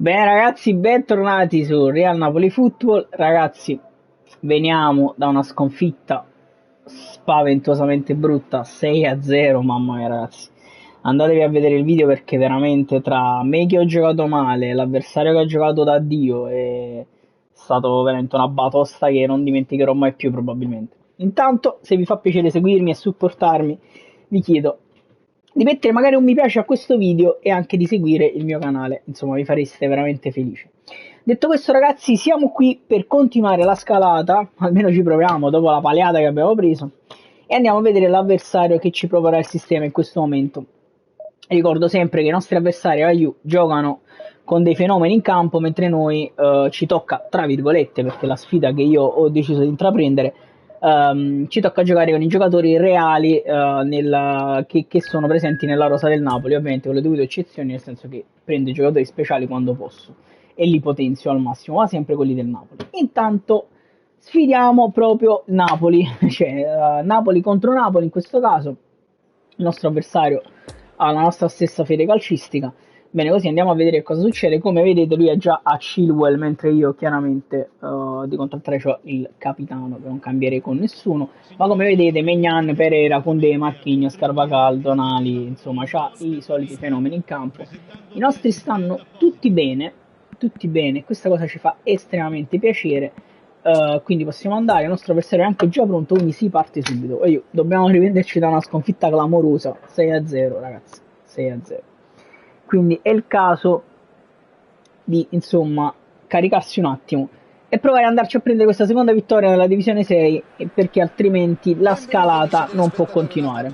Bene ragazzi, bentornati su Real Napoli Football. Ragazzi, veniamo da una sconfitta spaventosamente brutta, 6-0, mamma mia ragazzi. Andatevi a vedere il video perché veramente tra me che ho giocato male, l'avversario che ha giocato da Dio, è stato veramente una batosta che non dimenticherò mai più probabilmente. Intanto, se vi fa piacere seguirmi e supportarmi, vi chiedo di mettere magari un mi piace a questo video e anche di seguire il mio canale, insomma vi fareste veramente felici. Detto questo ragazzi, siamo qui per continuare la scalata, almeno ci proviamo dopo la paliata che abbiamo preso, e andiamo a vedere l'avversario che ci proverà il sistema in questo momento. Ricordo sempre che i nostri avversari AU giocano con dei fenomeni in campo, mentre noi ci tocca, tra virgolette, perché la sfida che io ho deciso di intraprendere, ci tocca giocare con i giocatori reali che sono presenti nella rosa del Napoli, ovviamente con le dovute eccezioni, nel senso che prendo i giocatori speciali quando posso e li potenzio al massimo, ma sempre quelli del Napoli. Intanto sfidiamo proprio Napoli, cioè Napoli contro Napoli in questo caso, il nostro avversario ha la nostra stessa fede calcistica. Bene, così andiamo a vedere cosa succede. Come vedete lui è già a Chilwell, mentre io chiaramente di contrattare c'ho il capitano che non cambierei con nessuno. Ma come vedete Maignan, Pereira, Koundé, Marquinhos, Carvajal, Tonali, insomma c'ha i soliti fenomeni in campo. I nostri stanno tutti bene, questa cosa ci fa estremamente piacere. Quindi possiamo andare, il nostro avversario è anche già pronto, quindi si parte subito. E dobbiamo riprenderci da una sconfitta clamorosa, 6-0 ragazzi, 6-0. Quindi è il caso di, insomma, caricarsi un attimo e provare ad andarci a prendere questa seconda vittoria nella divisione 6, perché altrimenti la scalata non può continuare.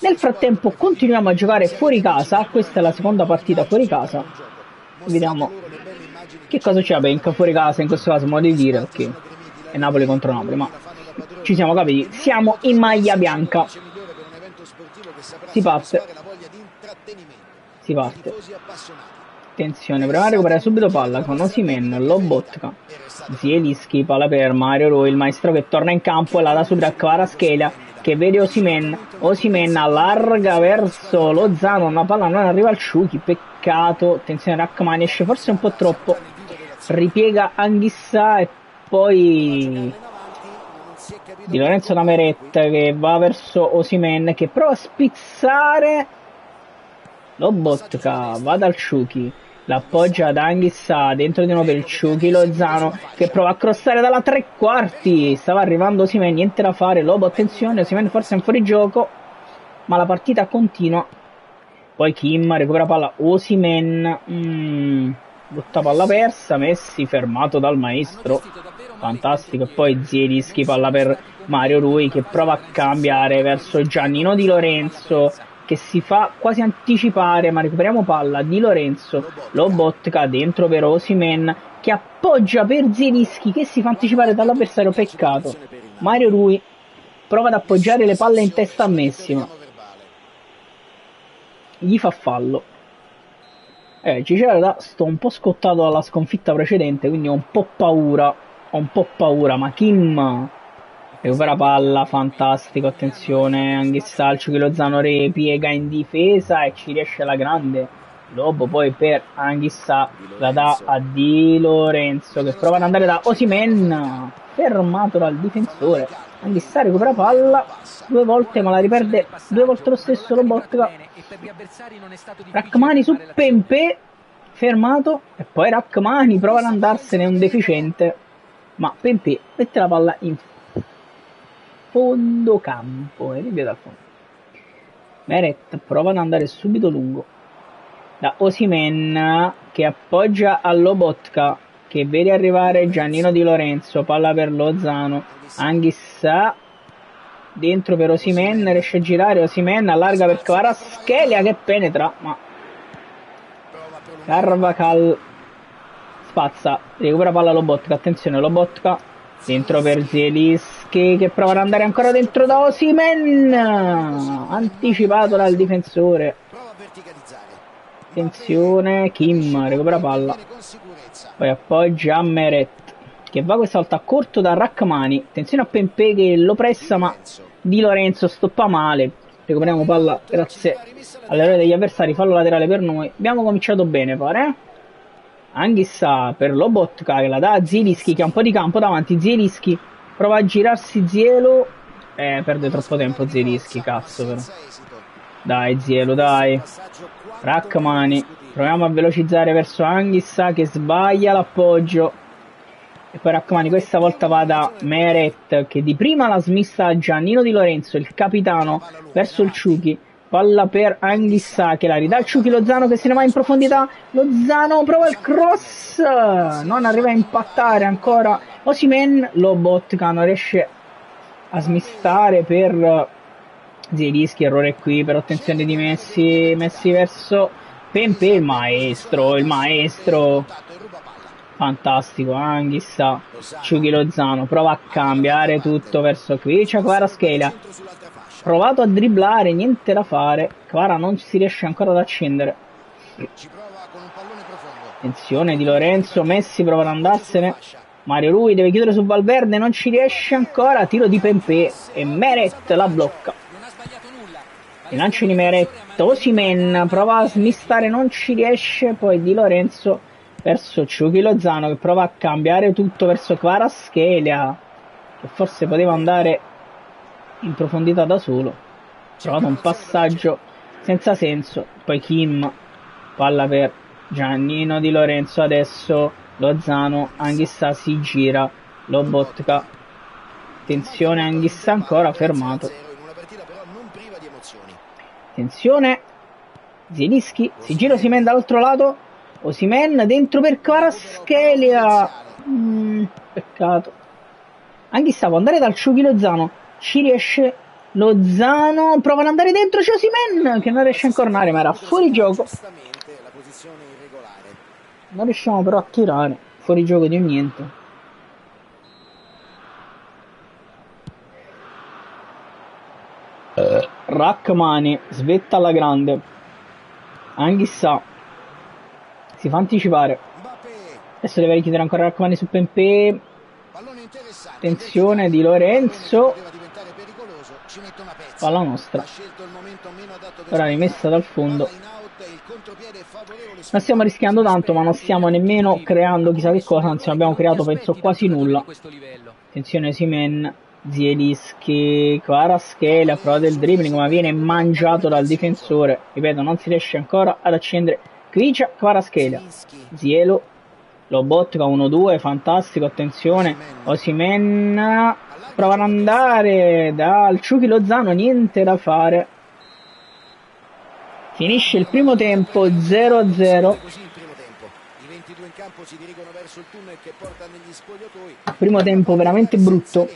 Nel frattempo continuiamo a giocare fuori casa, questa è la seconda partita fuori casa. Vediamo che cosa c'è Benca fuori casa, in questo caso modo di dire, perché è Napoli contro Napoli, ma ci siamo capiti, siamo in maglia bianca. Si parte. Attenzione, prova a recuperare subito palla con Osimhen, Lobotka, Zielinski, palla per Mario Rui, il maestro che torna in campo e la dà subito a Kvaratskhelia che vede Osimhen allarga verso Lozano, una palla non arriva al Sciuchi, peccato. Attenzione, Rachmani esce forse un po' troppo, ripiega Anghissà e poi Di Lorenzo da Meret che va verso Osimhen che prova a spizzare Lobotka, va dal Sciuchi, l'appoggia ad Anghissà, dentro di nuovo per il Sciuchi, Lozano che prova a crossare dalla tre quarti, stava arrivando Osimhen, niente da fare, Lobo attenzione, Osimhen forse è in fuorigioco, ma la partita continua. Poi Kim recupera palla, Osimhen, brutta palla persa, Messi fermato dal maestro, fantastico, e poi Zielinski, palla per Mario Rui che prova a cambiare verso Giannino Di Lorenzo che si fa quasi anticipare, ma recuperiamo palla, Di Lorenzo, Lobotka dentro per Osimhen che appoggia per Zielinski che si fa anticipare dall'avversario, peccato. Mario Rui prova ad appoggiare le palle in testa a Messi, ma gli fa fallo. Cicera, sto un po' scottato dalla sconfitta precedente, quindi ho un po' paura, ma Kim recupera palla, fantastico, attenzione, Anghissaccio che Lozano ripiega in difesa e ci riesce la grande. Lobo poi per Anghissà la dà a Di Lorenzo che prova ad andare da Osimhen, fermato dal difensore. Anghissà recupera palla due volte ma la riperde due volte lo stesso Lobotka. Rachmani su Pempè, fermato, e poi Rachmani prova ad andarsene, un deficiente, ma Pempè mette la palla in fondo campo e rivia dal fondo. Meret prova ad andare subito lungo da Osimhen che appoggia a Lobotka che vede arrivare Giannino Di Lorenzo, palla per Lozano, Anghissà dentro per Osimhen, riesce a girare, Osimhen allarga per Kvaratskhelia che penetra, ma Carvajal spazza, recupera palla Lobotka, attenzione Lobotka dentro per Zielinski che prova ad andare ancora dentro da Osimhen, anticipato dal difensore. Attenzione, Kim recupera palla, poi appoggia a Meret che va questa volta a corto da Rachmani, attenzione a Pempè che lo pressa ma Di Lorenzo stoppa male, recuperiamo palla grazie all'errore degli avversari, fallo laterale per noi. Abbiamo cominciato bene pare, Anghissà per Lobotka che la dà a Zielinski che ha un po' di campo davanti. Zielinski prova a girarsi Zielu. Perde troppo tempo Zielinski, cazzo però. Dai Zielu, dai. Rachmani. Proviamo a velocizzare verso Anghissà che sbaglia l'appoggio. E poi Rachmani questa volta va da Meret che di prima la smissa a Giannino Di Lorenzo, il capitano, verso il Ciuchi. Palla per Anghissà che la ridà al Ciuchi Lozano che se ne va in profondità. Lozano prova il cross. Non arriva a impattare ancora Osimhen. Lobotka non riesce a smistare per Zielinski, errore qui per attenzione di Messi verso Pempe, il maestro, fantastico, Anghissà, Ciuchi Lozano, prova a cambiare tutto verso Kvicia, Kvaratskhelia, provato a dribblare, niente da fare, Kvara non si riesce ancora ad accendere, attenzione Di Lorenzo, Messi prova ad andarsene, Mario Rui deve chiudere su Valverde, non ci riesce ancora, tiro di Pempe e Meret la blocca. Il lancio di Meret, Osimhen prova a smistare, non ci riesce, poi Di Lorenzo verso Ciuchi Lozano che prova a cambiare tutto verso Kvaratskhelia che forse poteva andare in profondità da solo, provato un passaggio senza senso, poi Kim, palla per Giannino Di Lorenzo, adesso Lozano, Anghissà si gira, Lobotka, attenzione Anghissà ancora fermato, attenzione Zielinski, si gira Osimhen dall'altro lato, Osimhen dentro per Kvaratskhelia, peccato, Anghissà può andare dal Ciuchi Lozano, ci riesce Lozano, prova ad andare dentro, c'è Osimhen che non riesce a incornare ma era fuori gioco, non riusciamo però a tirare, fuori gioco di un niente. Rachmani svetta alla grande, Anghissà si fa anticipare, adesso deve richiedere ancora Rachmani su Pempe, attenzione Di Lorenzo, palla nostra, ora rimessa dal fondo, non stiamo rischiando tanto ma non stiamo nemmeno creando chissà che cosa, anzi non abbiamo creato penso quasi nulla, attenzione Osimhen, Zielinski, Kvaratskhelia, prova del dribbling ma viene mangiato dal difensore, ripeto non si riesce ancora ad accendere, Kvicia, Kvaratskhelia, Zielu, Lobotka 1-2, fantastico, attenzione, Osimhen prova ad andare dal Ciuchi Lozano, niente da fare, finisce il primo tempo 0-0, primo tempo veramente brutto,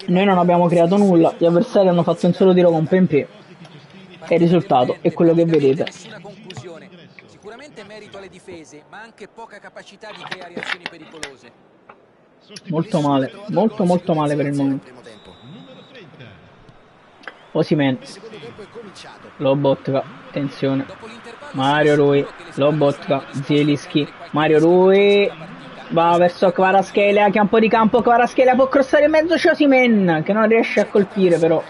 noi non abbiamo creato nulla, gli avversari hanno fatto un solo tiro con Pempe e il risultato è quello che vedete. Sicuramente merito alle difese, ma anche poca capacità di creare azioni pericolose. Molto male, molto male per il momento. Osimhen, Lobotka, attenzione, Mario Rui, Lobotka, Zielinski, Mario Rui va verso Kvaratskhelia che ha un po' di campo, Kvaratskhelia può crossare in mezzo, c'è Osimhen che non riesce a colpire però,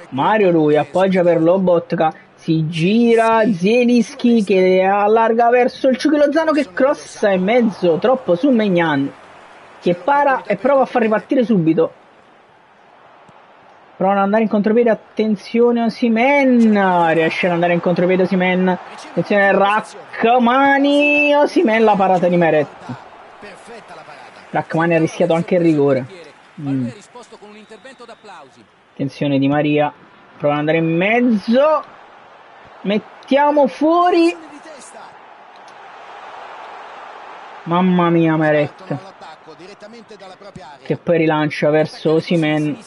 Mario Rui appoggia per Lobotka, si gira Zielinski che allarga verso il Ciuchi Lozano che crossa in mezzo, troppo su Maignan che para e prova a far ripartire subito, prova ad andare in contropiede, attenzione Osimhen, riesce ad andare in contropiede Osimhen, attenzione Rachmani, Osimhen la parata di Meret, Rachmani ha rischiato anche il rigore, attenzione Di Maria, prova ad andare in mezzo, mettiamo fuori, mamma mia Meret che poi rilancia verso Osimhen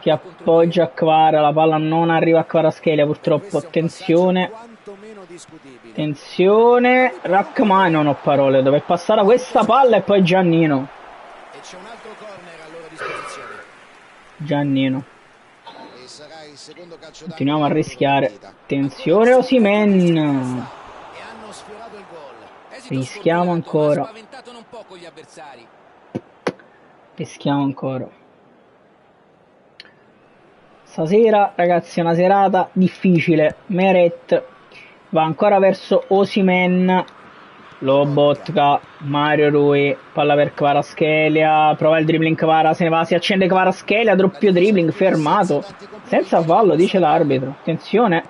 che appoggia a Kvara, la palla non arriva a Kvaratskhelia purtroppo, attenzione Rachmani, non ho parole, dove è passata questa palla e poi Giannino continuiamo a rischiare, attenzione Osimhen, rischiamo ancora, stasera ragazzi è una serata difficile, Meret va ancora verso Osimhen, Lobotka, Mario Rui, palla per Kvaratskhelia, prova il dribbling Kvara, se ne va, si accende Kvaratskhelia, doppio dribbling, fermato, senza fallo, dice l'arbitro. Attenzione,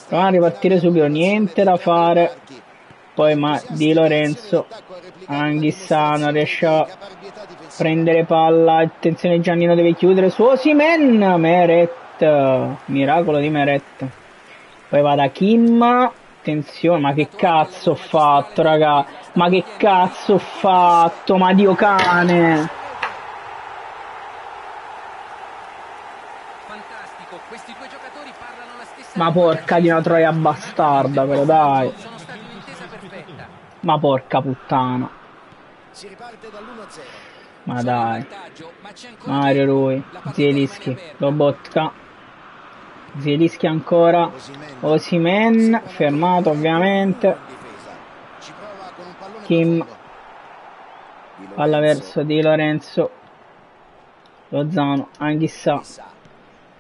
prova a ripartire subito, niente da fare. Poi Di Lorenzo, Anghissà non riesce a prendere palla, attenzione Giannino deve chiudere su Osimhen, Meret, miracolo di Meret. Poi va da Kim, attenzione, ma che cazzo ho fatto, raga? Ma che cazzo ho fatto? Ma Dio cane! Fantastico, questi due giocatori parlano la stessa Ma porca di una troia bastarda, però dai. Sono stati un'intesa perfetta. Ma porca puttana. Si riparte dall'1-0. Ma dai. Mario Rui, Zielinski, Lobotka. Zielinski ancora, Osimhen, fermato ovviamente. Kim, palla verso Di Lorenzo, Lozano, Anghissà,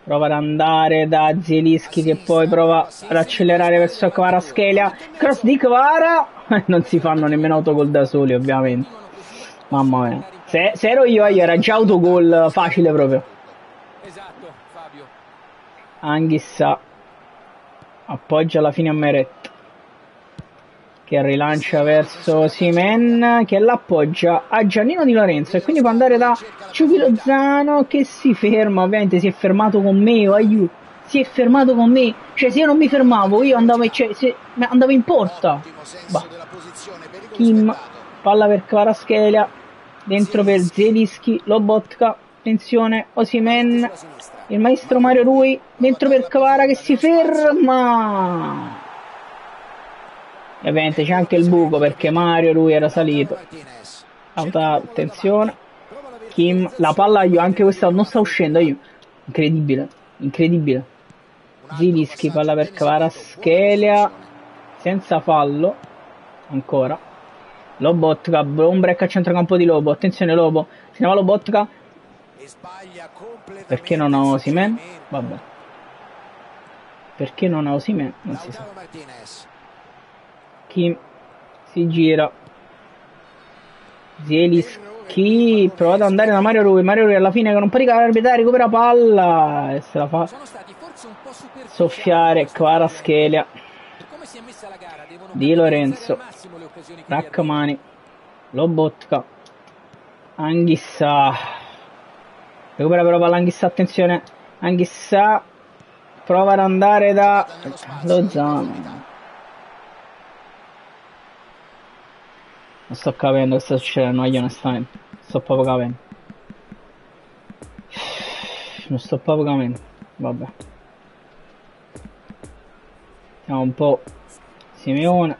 prova ad andare da Zielinski che poi prova ad accelerare verso Kvaratskhelia, cross di Kvara, non si fanno nemmeno autogol da soli ovviamente, mamma mia, se ero io era già autogol facile proprio. Esatto, Fabio. Anghissà appoggia alla fine a Meret che rilancia verso Osimhen che l'appoggia a Giannino Di Lorenzo e quindi può andare da Ciuchi Lozano che si ferma, ovviamente si è fermato con me, aiuto, si è fermato con me, cioè se io non mi fermavo io andavo, andavo in porta. Bah. Kim, palla per Kvaratskhelia, dentro per Zielinski, Lobotka, attenzione Osimhen, il maestro Mario Rui, dentro per Kvara che si ferma. E ovviamente c'è anche il buco perché Mario Rui era salito. Attenzione. Kim, la palla io, anche questa non sta uscendo io. Incredibile, incredibile. Zielinski, palla per Kvaratskhelia, senza fallo, ancora. Lobotka, un break a centrocampo di Lobo, attenzione Lobo, se ne va Lobotka. Perché non ha Osimhen? Vabbè. Perché non ha Osimhen? Non si sa. Kim si gira. Zielinski prova ad andare da Mario Rui. Mario Rui alla fine con un po' di carbonara recupera palla e se la fa soffiare Kvaratskhelia. Di Lorenzo, Rachmani, Lobotka, Anghissà. Recupera però palla Anghissà, attenzione. Anghissà prova ad andare da Lozano. Non sto capendo che sta succedendo, io onestamente. Sto proprio capendo. Non sto proprio capendo. Vabbè. Vediamo un po'. Simeone.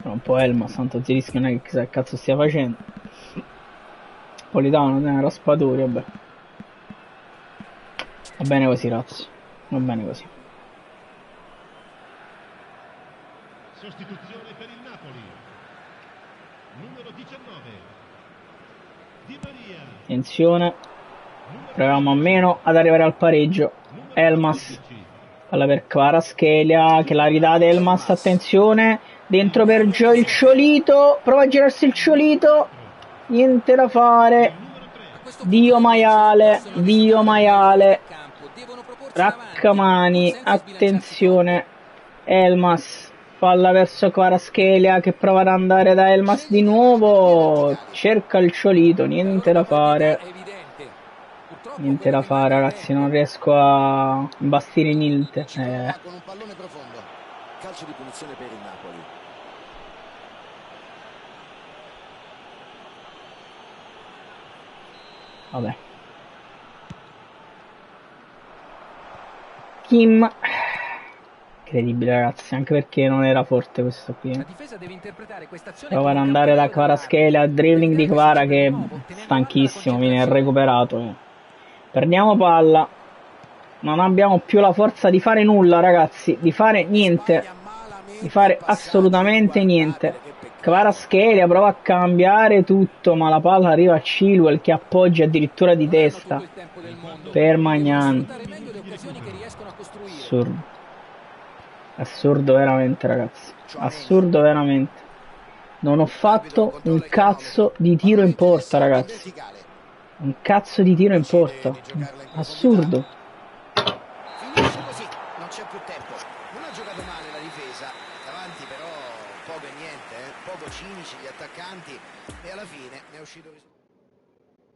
Un po' Elma, santo Zielinski non è che chissà che cazzo stia facendo. Politano non è un raspatori, vabbè. Va bene così, ragazzi. Va bene così. Sostituzione per il Napoli. Numero 19. Di Maria. Attenzione. Proviamo almeno ad arrivare al pareggio. Elmas. Palla per Kvaratskhelia che la ridà ad Elmas. Attenzione. Dentro per il Ciolito. Prova a girarsi il Ciolito. Niente da fare. Dio maiale. Dio maiale. Rachmani, attenzione, Elmas, palla verso Kvaratskhelia che prova ad andare da Elmas di nuovo, cerca il Ciolito, niente da fare, ragazzi, non riesco a imbastire niente. Con un pallone profondo, calcio di punizione per il Napoli. Vabbè. Kim, incredibile ragazzi, anche perché non era forte questo qui. Prova ad andare da Kvaratskhelia, dribbling di Kvara che è stanchissimo, viene recuperato. Perdiamo palla, non abbiamo più la forza di fare nulla ragazzi, di fare niente, di fare assolutamente niente. Kvaratskhelia prova a cambiare tutto, ma la palla arriva a Chilwell che appoggia addirittura di testa Tutto il tempo del mondo. per Magnan. Sfruttare meglio le occasioni che riescono a costruire. Assurdo. Assurdo veramente, ragazzi. Assurdo veramente. Non ho fatto un cazzo di tiro in porta, ragazzi. Un cazzo di tiro in porta. Assurdo. Finisce così, non c'è più tempo. Non ha giocato male la difesa, davanti però poco e niente, poco cinici gli attaccanti e alla fine ne è uscito